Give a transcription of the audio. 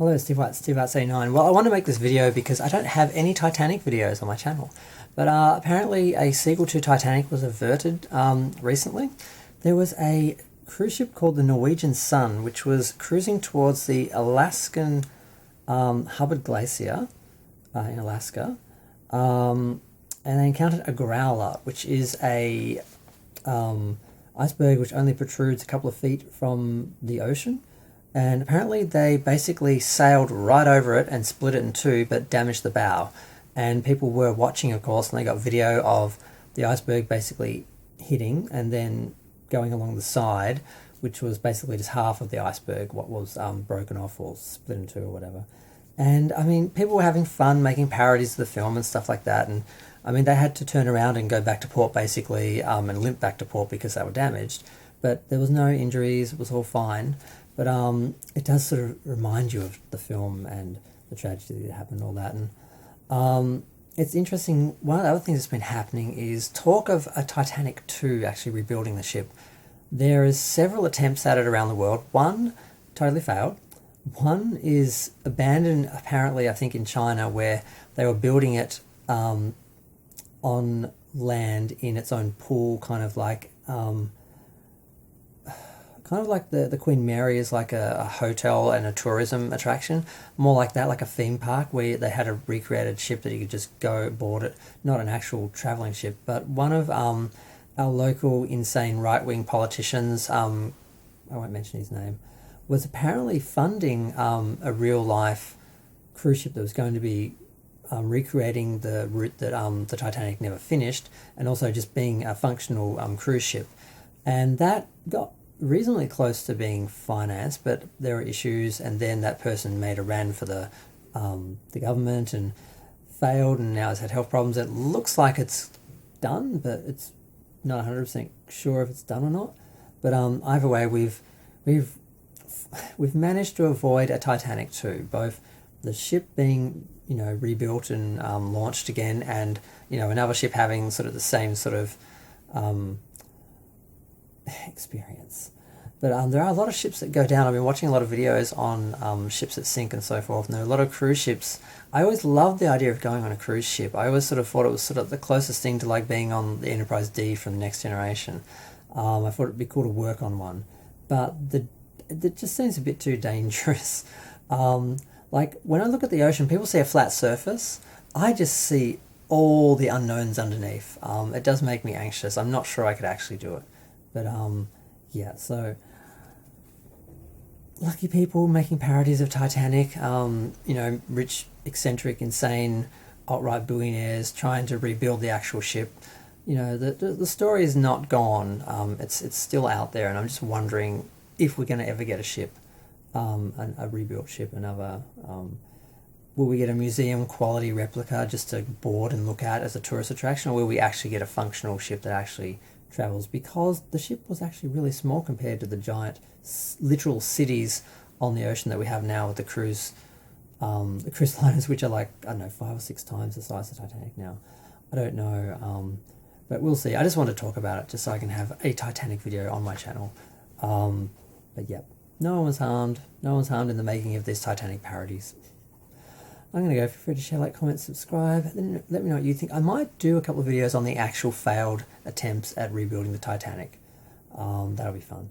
Hello, Steve White, Steve White 89. Well, I want to make this video because I don't have any Titanic videos on my channel. But apparently a sequel to Titanic was averted recently. There was a cruise ship called the Norwegian Sun, which was cruising towards the Alaskan Hubbard Glacier in Alaska. And they encountered a growler, which is a iceberg which only protrudes a couple of feet from the ocean. And apparently they basically sailed right over it and split it in two, but damaged the bow. And people were watching, of course, and they got video of the iceberg basically hitting and then going along the side, which was basically just half of the iceberg, what was broken off or split in two or whatever. And I mean, people were having fun making parodies of the film and stuff like that. And I mean, they had to turn around and go back to port basically and limp back to port because they were damaged. But there was no injuries, it was all fine. But it does sort of remind you of the film and the tragedy that happened and all that. And it's interesting, one of the other things that's been happening is talk of a Titanic 2 actually rebuilding the ship. There is several attempts at it around the world. One totally failed. One is abandoned, apparently, I think in China, where they were building it on land in its own pool, kind of like the Queen Mary is like a hotel and a tourism attraction, more like that, like a theme park where they had a recreated ship that you could just go board it, not an actual travelling ship. But one of our local insane right-wing politicians, I won't mention his name, was apparently funding a real-life cruise ship that was going to be recreating the route that the Titanic never finished, and also just being a functional cruise ship. And that got reasonably close to being financed, but there were issues, and then that person made a run for the government and failed, and now has had health problems. It looks like it's done, but it's not 100% sure if it's done or not. But either way, we've managed to avoid a Titanic 2, both the ship being rebuilt and launched again, and another ship having sort of the same sort of experience. But there are a lot of ships that go down. I've been watching a lot of videos on ships that sink and so forth, and there are a lot of cruise ships. I always loved the idea of going on a cruise ship. I always sort of thought it was sort of the closest thing to like being on the Enterprise D from the Next Generation. I thought it'd be cool to work on one, but it just seems a bit too dangerous. Like when I look at the ocean, people see a flat surface. I just see all the unknowns underneath. It does make me anxious. I'm not sure I could actually do it. But yeah, so lucky people making parodies of Titanic, rich, eccentric, insane, alt-right billionaires trying to rebuild the actual ship. The story is not gone. It's still out there, and I'm just wondering if we're going to ever get a ship, a rebuilt ship, another. Will we get a museum quality replica just to board and look at as a tourist attraction, or will we actually get a functional ship that actually travels? Because the ship was actually really small compared to the giant literal cities on the ocean that we have now with the cruise liners, which are like, I don't know, 5 or 6 times the size of Titanic now. I don't know, but we'll see. I just want to talk about it just so I can have a Titanic video on my channel. But yeah, no one was harmed. No one's harmed in the making of these Titanic parodies. I'm going to go. Feel free to share, like, comment, subscribe. Then let me know what you think. I might do a couple of videos on the actual failed attempts at rebuilding the Titanic. That'll be fun.